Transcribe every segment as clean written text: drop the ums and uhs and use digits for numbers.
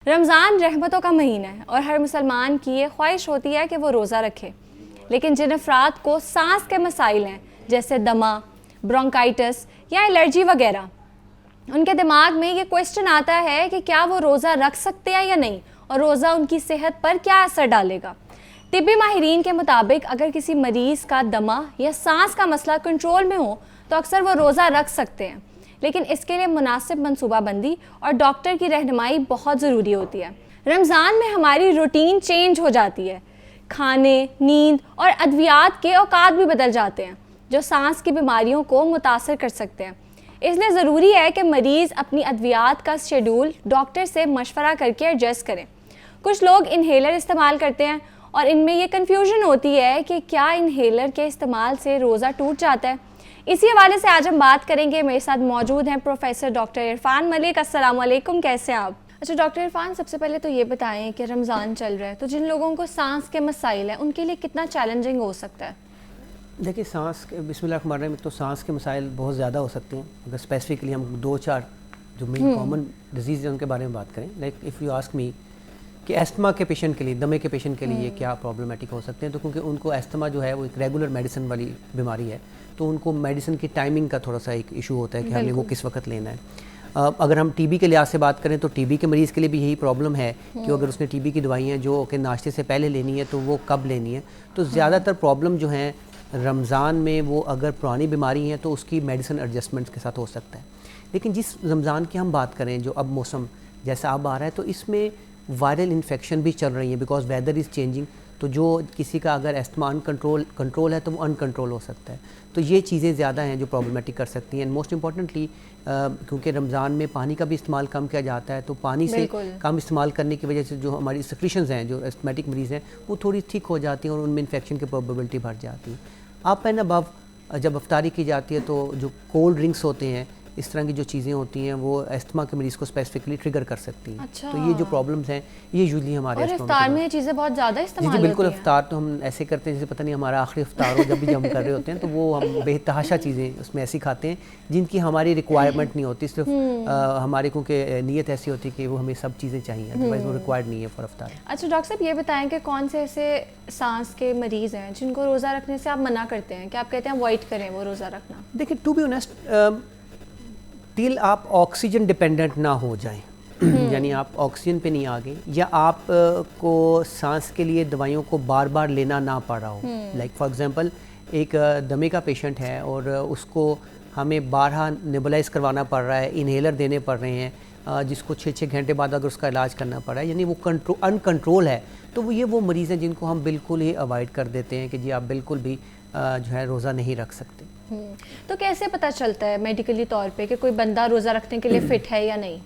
रमज़ान रहमतों का महीना है और हर मुसलमान की ये ख्वाहिश होती है कि वो रोज़ा रखे। लेकिन जिन अफराद को सांस के मसाइल हैं जैसे दमा, ब्रोंकाइटिस या एलर्जी वगैरह, उनके दिमाग में ये क्वेश्चन आता है कि क्या वो रोज़ा रख सकते हैं या नहीं, और रोज़ा उनकी सेहत पर क्या असर डालेगा। तिब्बी माहिरीन के मुताबिक अगर किसी मरीज़ का दमा या सांस का मसला कंट्रोल में हो तो अक्सर वो रोज़ा रख सकते हैं, लेकिन इसके लिए मुनासिब मनसूबाबंदी और डॉक्टर की रहनुमाई बहुत ज़रूरी होती है। रमज़ान में हमारी रूटीन चेंज हो जाती है, खाने, नींद और अद्वियात के औकात भी बदल जाते हैं जो सांस की बीमारियों को मुतासर कर सकते हैं। इसलिए ज़रूरी है कि मरीज़ अपनी अद्वियात का शेड्यूल डॉक्टर से मशवरा करके एडजस्ट करें। कुछ लोग इन्हेलर इस्तेमाल करते हैं और इनमें ये कन्फ्यूजन होती है कि क्या इन्हेलर के इस्तेमाल से रोज़ा टूट जाता है। इसी हवाले से आज हम बात करेंगे। मेरे साथ मौजूद हैं प्रोफेसर डॉक्टर इरफान मलिक। अस्सलाम वालेकुम, कैसे हैं आप? अच्छा डॉक्टर इरफान, सबसे पहले तो ये बताएं कि रमज़ान चल रहा है तो जिन लोगों को सांस के मसाइल हैं उनके लिए कितना चैलेंजिंग हो सकता है? देखिए, सांस के बिस्मिल्लाह में तो सांस के मसाइल बहुत ज़्यादा हो सकते हैं। अगर स्पेसिफिकली हम 2-4 जो मेन कॉमन डिजीज़ हैं उनके बारे में बात करें, like if you ask me कि एस्थमा के पेशेंट के लिए, दमे के पेशेंट के लिए क्या प्रॉब्लमेटिक हो सकते हैं, तो क्योंकि उनको एस्थमा जो है वो एक रेगुलर मेडिसिन वाली बीमारी है, तो उनको मेडिसिन की टाइमिंग का थोड़ा सा एक इशू होता है कि हमें वो किस वक्त लेना है। अगर हम टीबी के लिहाज से बात करें तो टीबी के मरीज़ के लिए भी यही प्रॉब्लम है कि अगर उसने टीबी की दवाइयाँ जो कि नाश्ते से पहले लेनी है तो वो कब लेनी है। तो ज़्यादातर प्रॉब्लम जो है रमज़ान में, वो अगर पुरानी बीमारी है तो उसकी मेडिसिन एडजस्टमेंट्स के साथ हो सकता है। लेकिन जिस रमज़ान की हम बात करें, जो अब मौसम जैसा अब आ रहा है, तो इसमें वायरल इन्फेक्शन भी चल रही है बिकॉज वेदर इज़ चेंजिंग। तो जो किसी का अगर एस्थमा कंट्रोल है तो वो अनकंट्रोल हो सकता है। तो ये चीज़ें ज़्यादा हैं जो प्रॉब्लमेटिक कर सकती हैं। एंड मोस्ट इंपॉर्टेंटली क्योंकि रमज़ान में पानी का भी इस्तेमाल कम किया जाता है, तो पानी से कम इस्तेमाल करने की वजह से जो हमारी सिक्रीशंस हैं, जो एस्थमेटिक मरीज़ हैं, वो थोड़ी ठीक हो जाती हैं और उनमें इन्फेक्शन की प्रोबेबिलिटी बढ़ जाती है। आप एंड अबव जब अफ्तारी की जाती है तो जो कोल्ड ड्रिंक्स होते हैं, इस तरह की जो चीज़ें होती हैं, वो एस्थमा के मरीज़ को स्पेसिफिकली ट्रिगर कर सकती हैं। अच्छा। तो ये जो प्रॉब्लम्स हैं ये यूजुअली हमारे इफ्तार में ये चीज़ें बहुत ज़्यादा इस्तेमाल जी बिल्कुल। होती हैं। इफ्तार तो हम ऐसे करते हैं जैसे पता नहीं हमारा आखिरी इफ्तार हो, जब भी हम कर रहे होते हैं तो वो हम बेतहाशा चीज़ें उसमें ऐसी खाते हैं जिनकी हमारी रिक्वायरमेंट नहीं होती, सिर्फ हमारी क्योंकि नीयत ऐसी होती है कि वो हमें सब चीज़ें चाहिए, अदरवाइज़ वो रिक्वायर्ड नहीं है फॉर इफ्तार। अच्छा डॉक्टर साहब, ये बताएं कि कौन से ऐसे सांस के मरीज़ हैं जिनको रोज़ा रखने से आप मना करते हैं, कि आप कहते हैं अवॉइड करें वो रोज़ा रखना? देखिए, टू बी ऑनेस्ट, टिल आप ऑक्सीजन डिपेंडेंट ना हो जाएं, यानी आप ऑक्सीजन पे नहीं आ गए, या आप को सांस के लिए दवाइयों को बार बार लेना ना पड़ रहा हो। लाइक फॉर एग्जांपल, एक दमे का पेशेंट है और उसको हमें 12 नेबुलाइज करवाना पड़ रहा है, इन्हेलर देने पड़ रहे हैं, जिसको 6-6 घंटे बाद अगर उसका इलाज करना पड़ रहा है, यानी वो अनकंट्रोल है, तो वो मरीज़ हैं जिनको हम बिल्कुल ही अवॉइड कर देते हैं कि जी आप बिल्कुल भी जो है रोज़ा नहीं रख सकते। तो कैसे पता चलता है मेडिकली तौर पे कि कोई बंदा रोज़ा रखने के लिए फ़िट है या नहीं?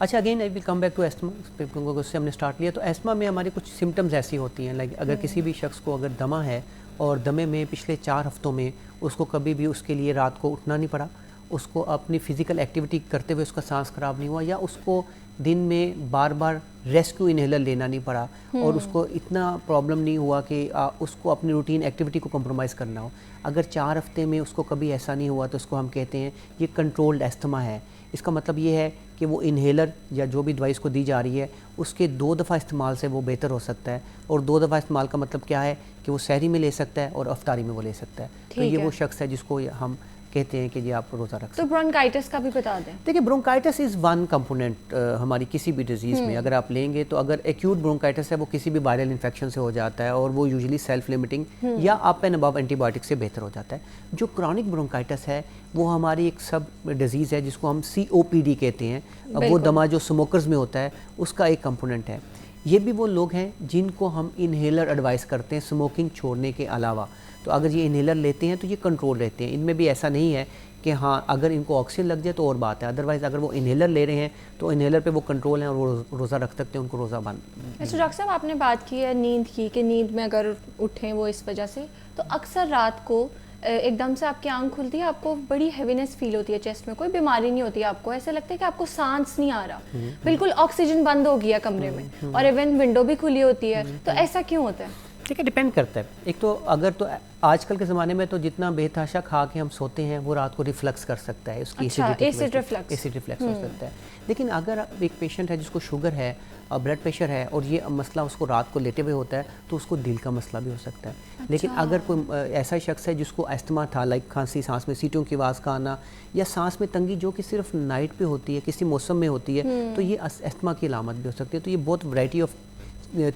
अच्छा, again I will come back to asthma, क्योंकि उससे हमने स्टार्ट लिया। तो एस्थमा में हमारी कुछ सिम्टम्स ऐसी होती हैं, लाइक अगर किसी भी शख्स को अगर दमा है और दमे में पिछले 4 हफ्तों में उसको कभी भी उसके लिए रात को उठना नहीं पड़ा, उसको अपनी फ़िज़िकल एक्टिविटी करते हुए उसका सांस ख़राब नहीं हुआ, या उसको दिन में बार बार रेस्क्यू इन्हेलर लेना नहीं पड़ा, और उसको इतना प्रॉब्लम नहीं हुआ कि उसको अपनी रूटीन एक्टिविटी को कॉम्प्रोमाइज़ करना हो, अगर 4 हफ्ते में उसको कभी ऐसा नहीं हुआ, तो उसको हम कहते हैं ये कंट्रोल्ड एस्थमा है। इसका मतलब ये है कि वो इन्हेलर या जो भी दवाई उसको दी जा रही है उसके 2 दफ़ा इस्तेमाल से वो बेहतर हो सकता है। और 2 दफ़ा इस्तेमाल का मतलब क्या है कि वो सहरी में ले सकता है और अफ्तारी में वो ले सकता है। तो ये वो शख्स है जिसको हम कहते हैं कि जी आप रोज़ा रख सकते हैं। तो ब्रोंकाइटिस का भी बता दें। देखिए, ब्रोंकाइटिस इज़ वन कंपोनेंट हमारी किसी भी डिजीज़ में अगर आप लेंगे, तो अगर एक्यूट ब्रोंकाइटिस है वो किसी भी वायरल इन्फेक्शन से हो जाता है और वो यूजुअली सेल्फ लिमिटिंग या अप एंड अबव एंटीबायोटिक से बेहतर हो जाता है। जो क्रॉनिक ब्रोंकाइटिस है वो हमारी एक सब डिजीज़ है जिसको हम COPD कहते हैं। वो दमा जो स्मोकर्स में होता है उसका एक कंपोनेंट है। ये भी वो लोग हैं जिनको हम इन्हेलर एडवाइस करते हैं स्मोकिंग छोड़ने के अलावा। तो अगर ये इन्हेलर लेते हैं तो ये कंट्रोल रहते हैं। इनमें भी ऐसा नहीं है कि हाँ अगर इनको ऑक्सीजन लग जाए तो और बात है, अदरवाइज़ अगर वो इन्हेलर ले रहे हैं तो इन्हेलर पे वो कंट्रोल है और वो रोज़ा रख सकते हैं, उनको रोज़ा बंद। अच्छा डॉक्टर साहब, आपने बात की है नींद की, कि नींद में अगर उठें वो इस वजह से, तो अक्सर रात को एकदम से आपकी आंख खुलती है, आपको बड़ी हैवीनेस फील होती है चेस्ट में, कोई बीमारी नहीं होती, आपको ऐसा लगता है कि आपको सांस नहीं आ रहा, बिल्कुल ऑक्सीजन बंद हो गया कमरे में, और इवन विंडो भी खुली होती है, तो ऐसा क्यों होता है? ठीक है, डिपेंड करता है। एक तो अगर तो आजकल के ज़माने में तो जितना बेतहाशा खा के हम सोते हैं वो रात को रिफ्लक्स कर सकता है, उसकी एसिड रिफ्लक्स हो सकता है। लेकिन अगर एक पेशेंट है जिसको शुगर है ब्लड प्रेशर है और ये मसला उसको रात को लेटे हुए होता है तो उसको दिल का मसला भी हो सकता है। लेकिन अगर कोई ऐसा शख्स है जिसको अस्थमा था, लाइक खांसी, सांस में सीटों की आवाज़ का आना या सांस में तंगी जो कि सिर्फ नाइट पे होती है, किसी मौसम में होती है, तो ये अस्थमा की अलामत भी हो सकती है। तो ये बहुत वैरायटी ऑफ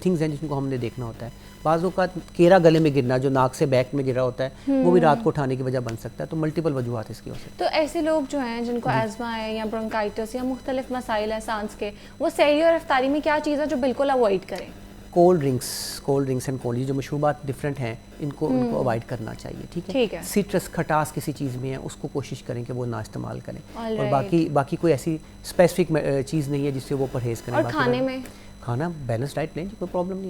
थिंग्स हैं जिनको हमने देखना होता है। बाज़ों का केरा गले में गिरना जो नाक से बैक में गिरा होता है वो भी रात को उठाने की वजह बन सकता है। तो मल्टीपल वजूहत इसकी हो सकती है। तो ऐसे लोग जो हैं जिनको एज़मा है या ब्रोंकाइटिस या मुख्तलिफ मसाइल हैं सांस के, वो सहरी और इफ्तारी में क्या चीज़ है जो बिल्कुल अवॉइड करें? कोल्ड ड्रिंक्स एंड कोल्ड, जो मशरूबात डिफरेंट हैं इनको अवॉइड करना चाहिए। ठीक है। सिट्रस खटास किसी चीज़ में है उसको कोशिश करें कि वो ना इस्तेमाल करें। और बाकी कोई ऐसी स्पेसिफिक चीज़ नहीं है जिससे वो परहेज़ करें। और खाने में खाना बैलेंस डाइट लें, कोई प्रॉब्लम नहीं।